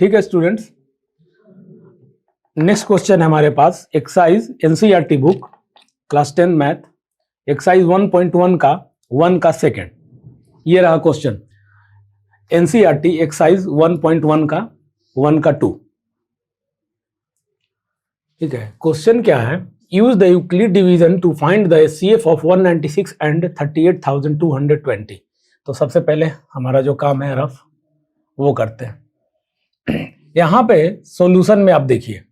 ठीक है students, next question है हमारे पास exercise NCERT book class 10 math exercise 1.1 का 1 का सेकंड। ये रहा क्वेश्चन एनसीईआरटी एक्सरसाइज 1.1 का 1 का 2। ठीक है, क्वेश्चन क्या है, use the Euclid division to find the HCF of 196 and 38,220। तो सबसे पहले हमारा जो काम है रफ वो करते हैं। यहां पे सॉल्यूशन में आप देखिए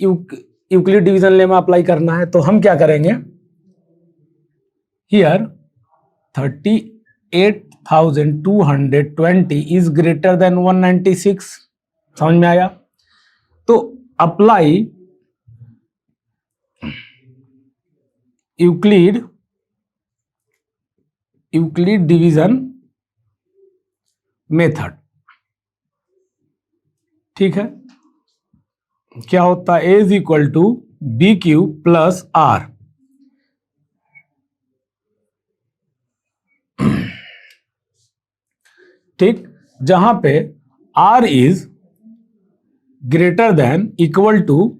यूक्लिड डिवीजन लेमा अप्लाई करना है, तो हम क्या करेंगे, हियर 38,220 इज ग्रेटर देन 196। समझ में आया? तो अप्लाई यूक्लिड डिवीजन मेथड। ठीक है, क्या होता है, A is equal to B Q plus R. ठीक, जहां पे R is greater than equal to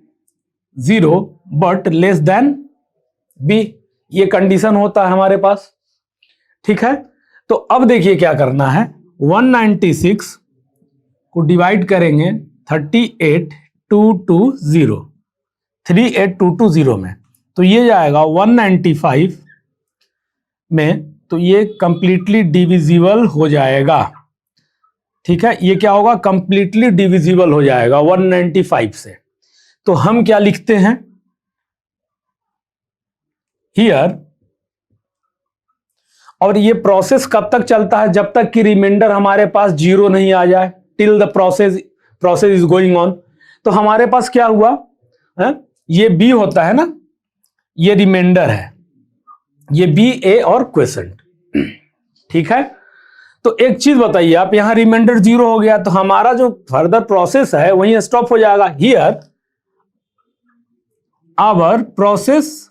0 but less than B, ये कंडीशन होता है हमारे पास। ठीक है, तो अब देखिए क्या करना है, 196 को डिवाइड करेंगे 38,220 में, तो ये जाएगा 195 में, तो ये कंप्लीटली डिविजिबल हो जाएगा। ठीक है, ये क्या होगा, कंप्लीटली डिविजिबल हो जाएगा 195 से। तो हम क्या लिखते हैं हियर, और ये प्रोसेस कब तक चलता है, जब तक कि रिमाइंडर हमारे पास 0 नहीं आ जाए, till the process is going on. तो हमारे पास क्या हुआ है? ये बी होता है ना, ये रिमाइंडर है, ये बी, ए और क्वेश्चन। ठीक है, तो एक चीज बताइए आप, यहां रिमाइंडर 0 हो गया तो हमारा जो फर्दर प्रोसेस है वहीं स्टॉप हो जाएगा। Here our process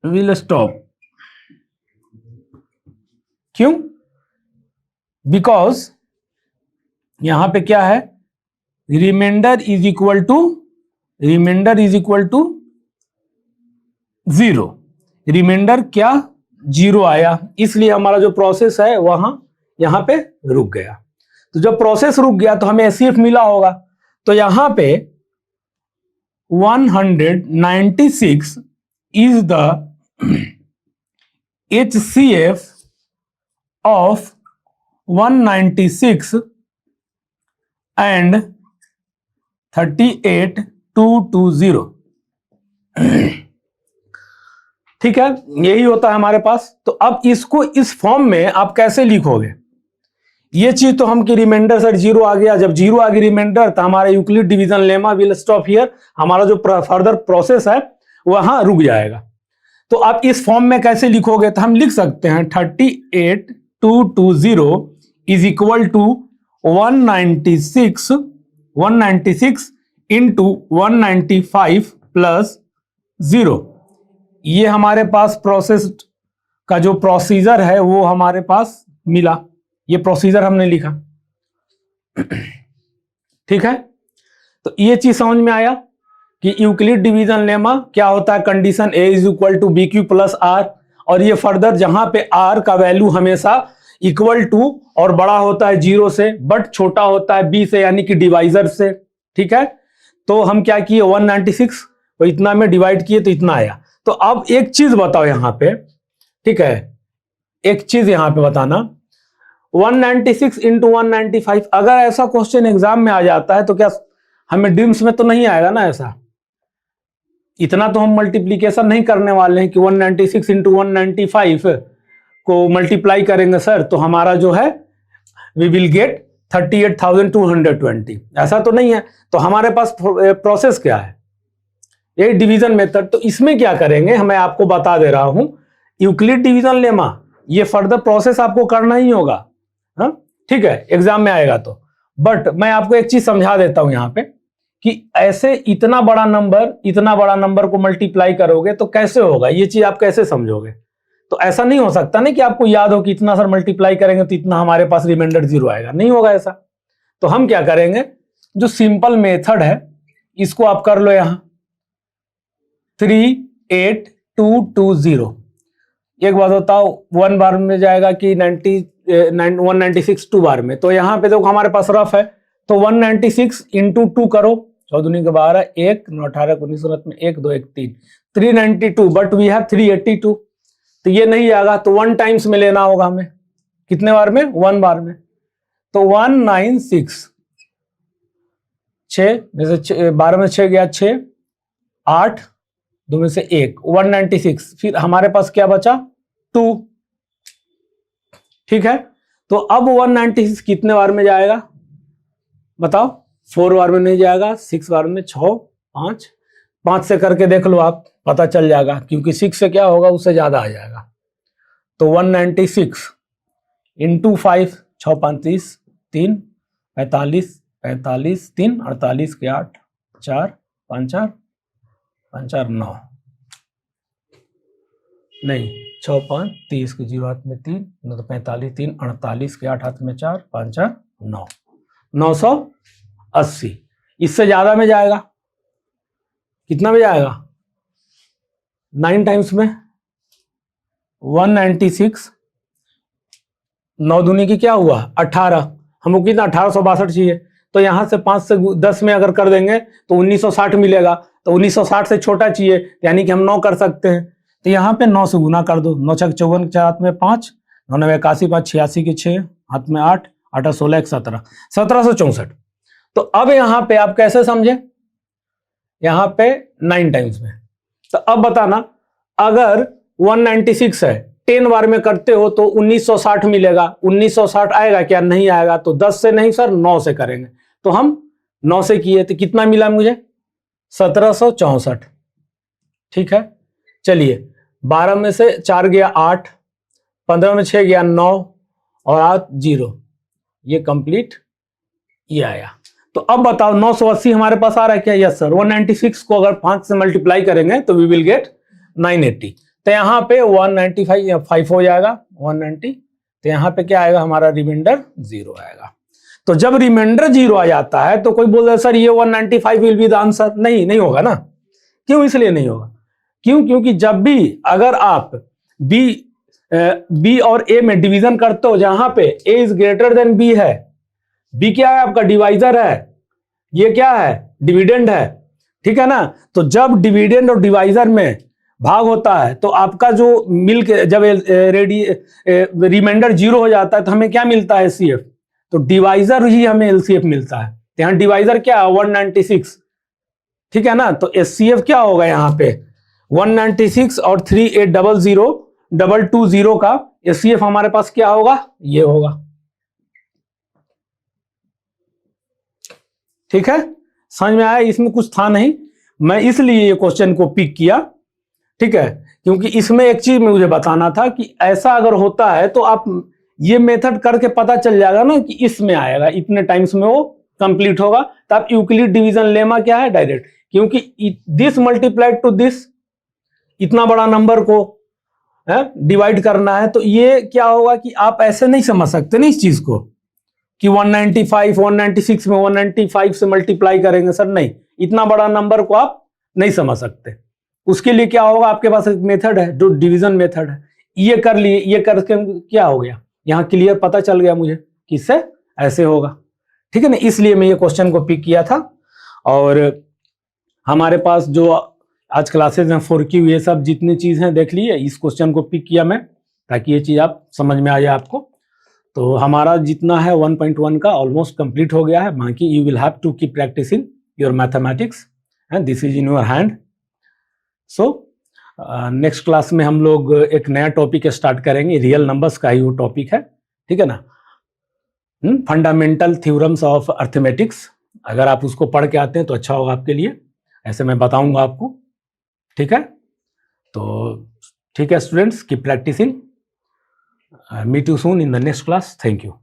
will stop. क्यों? बिकॉज यहां पे क्या है, remainder is equal to 0। Remainder क्या 0 आया, इसलिए हमारा जो प्रोसेस है वहां यहां पे रुक गया। तो जब प्रोसेस रुक गया तो हमें एचसीएफ मिला होगा, तो यहां पे 196 is the HCF of 196 and 38,220। ठीक है, यही होता है हमारे पास। तो अब इसको इस फॉर्म में आप कैसे लिखोगे, ये चीज तो हम कि रिमाइंडर सर 0 आ गया, जब 0 आ गया रिमाइंडर तो हमारा Euclid division lemma will stop here, हमारा जो फर्दर प्रोसेस है वहां रुक जाएगा। तो आप इस फॉर्म में कैसे लिखोगे, तो हम लिख सकते हैं 38,220 is equal to 196 into 195 plus 0। ये हमारे पास प्रोसेस का जो प्रोसीजर है वो हमारे पास मिला, ये प्रोसीजर हमने लिखा। ठीक है, तो ये चीज समझ में आया कि यूक्लिड डिवीजन लेमा क्या होता है, condition a is equal to B Q plus r, और ये फर्दर जहां पे आर का वैल्यू हमेशा इक्वल टू और बड़ा होता है 0 से बट छोटा होता है बी से, यानी कि डिवाइजर से। ठीक है, तो हम क्या किए, 196 को इतना में डिवाइड किए तो इतना आया। तो अब एक चीज बताओ यहां पे, ठीक है, एक चीज यहां पे बताना, 196 इंटू 195, अगर ऐसा क्वेश्चन एग्जाम में आ जाता है तो क्या हमें डिम्स में तो नहीं आएगा ना ऐसा, इतना तो हम मल्टीप्लीकेशन नहीं करने वाले हैं कि 196 इंटू 195 को मल्टीप्लाई करेंगे सर तो हमारा जो है वी विल गेट 38,220, ऐसा तो नहीं है। तो हमारे पास प्रोसेस क्या है, ये डिवीजन मेथड। तो इसमें क्या करेंगे, मैं आपको बता दे रहा हूं, यूक्लिड डिवीजन लेमा, ये फर्दर प्रोसेस आपको करना ही होगा। हाँ ठीक है, एग्जाम में आएगा तो। बट मैं आपको एक चीज समझा देता हूं, यहां पे कि ऐसे इतना बड़ा नंबर को मल्टीप्लाई करोगे तो कैसे होगा, ये चीज आप कैसे समझोगे। तो ऐसा नहीं हो सकता ना कि आपको याद हो कि इतना सर मल्टीप्लाई करेंगे तो इतना हमारे पास रिमाइंडर 0 आएगा, नहीं होगा ऐसा। तो हम क्या करेंगे, जो सिंपल मेथड है इसको आप कर लो, यहां 38220। एक बात बताओ, 1 बार में जाएगा कि 196 2 बार में। तो यहां पे देखो हमारे पास रफ है, तो 196 इंटू 2 करो, 14 के 12, 1 9 18 19 में 1 2 1 3 392, बट वी हैव 382, तो ये नहीं आएगा, तो 1 टाइम्स में लेना होगा हमें। कितने बार में? 1 बार में। तो 196, 6 में से 12 में 6 गया 6, 8 2 में से 1, 196। फिर हमारे पास क्या बचा? 2। ठीक है, तो अब 196 कितने बार में जाएगा बताओ? 4 बार में नहीं जाएगा, 6 बार में, 6 5 से करके देख लो आप, पता चल जाएगा, क्योंकि 6 से क्या होगा, उससे ज्यादा आ जाएगा। तो 196 इंटू 5, 6 5 30, 3 45 45 3 48 के 8, 4 5 4 5 4 9, नहीं 6 5 30 के 0 हाथ में 3 9 तो 45 3 48 के 8 हाथ में 4 5 4 9, 980। इससे ज्यादा में जाएगा, कितना में जाएगा? 9 टाइम्स में 196, 9 दूनी की क्या हुआ? 18, हमको कितना? 1862 चाहिए। तो यहां से 5 से 10 में अगर कर देंगे तो 1960 मिलेगा। तो 1960 से छोटा चाहिए, यानी कि हम 9 कर सकते हैं। तो यहाँ पे 9 से गुना कर दो, 9 6 54 के हाथ में 5, 9 9 81 5 86 के 6 हाथ में 8 8 16 1 17, 1764। तो अब यहाँ पे आप कैसे समझे? यहाँ पे 9 टाइम्स में। तो अब बताना, अगर 196 है, 10 बार में करते हो तो 1960 मिलेगा। 1960 आएगा क्या? नहीं आएगा। तो 10 से नहीं सर, 9 से करेंगे। तो हम 9 से किए तो कितना मिला मुझे? 1764। ठीक है, चलिए 12 में से 4 गया 8, 15 में 6 गया 9 और 8 0, ये कंप्लीट, ये आया। तो अब बताओ 980 हमारे पास आ रहा है क्या? Yes sir. 196 को अगर 5 से मल्टीप्लाई करेंगे तो वी विल गेट 980। तो यहाँ पे 195 हो जाएगा, 190। तो यहाँ पे क्या आएगा हमारा? रिमाइंडर 0 आएगा। तो जब रिमाइंडर 0 आ जाता है तो कोई बोल रहा है सर ये 195 विल बी द आंसर। नहीं होगा ना। क्यों? इसलिए नहीं होगा, क्योंकि जब भी अगर आप बी और ए में डिवीजन करते हो, जहां पे ए इज ग्रेटर देन बी है, बी क्या है? आपका डिवाइजर है, ये क्या है? डिविडेंड है। ठीक है ना। तो जब डिविडेंड और डिवाइजर में भाग होता है तो आपका जो जब रिमाइंडर 0 हो जाता है तो हमें क्या मिलता है? एचसीएफ। तो डिवाइजर ही हमें एलसीएफ मिलता है। तो यहां डिवाइजर क्या है? 196। ठीक है ना। तो एचसीएफ क्या होगा यहां पे? 196 और 3800220 का एचसीएफ हमारे पास क्या होगा? ये होगा। ठीक है, समझ में आया? इसमें कुछ था नहीं, मैं इसलिए ये क्वेश्चन को पिक किया। ठीक है, क्योंकि इसमें एक चीज मुझे बताना था कि ऐसा अगर होता है तो आप ये मेथड करके पता चल जाएगा ना कि इसमें आएगा, इतने टाइम्स में वो कंप्लीट होगा। तो आप यूक्लिड डिवीजन लेमा क्या है? डायरेक्ट, क्योंकि दिस मल्टीप्लाइड टू दिस, इतना बड़ा नंबर को डिवाइड करना है। तो ये क्या होगा कि आप ऐसे नहीं समझ सकते ना इस चीज को कि 195 196 में 195 से मल्टीप्लाई करेंगे सर, नहीं, इतना बड़ा नंबर को आप नहीं समझ सकते। उसके लिए क्या होगा? आपके पास एक मेथड है जो डिवीजन मेथड है, ये कर लिए, ये करके क्या हो गया, यहां क्लियर पता चल गया मुझे कि इससे ऐसे होगा। ठीक है ना, इसलिए मैं ये क्वेश्चन को पिक किया था। और हमारे पास जो आज क्लासेज हैं 4Q, ये सब जितनी चीज हैं देख लिए, इस क्वेश्चन को पिक किया मैं ताकि ये चीज आप समझ में आ जाए आपको। तो हमारा जितना है 1.1 का ऑलमोस्ट कंप्लीट हो गया है। बाकी you will have to keep practising your mathematics and this is in your hand. So next class में हम लोग एक नया टॉपिक स्टार्ट करेंगे, रियल नंबर्स का ही वो टॉपिक है। ठीक है ना, फंडामेंटल थ्योरम्स ऑफ अर्थमेटिक्स। अगर आप उसको पढ़ के आते हैं तो अच्छा होगा आपके लिए, ऐसे मैं बताऊंगा आपको। ठीक है, तो ठीक है students, keep practising. Meet you soon in the next class. Thank you.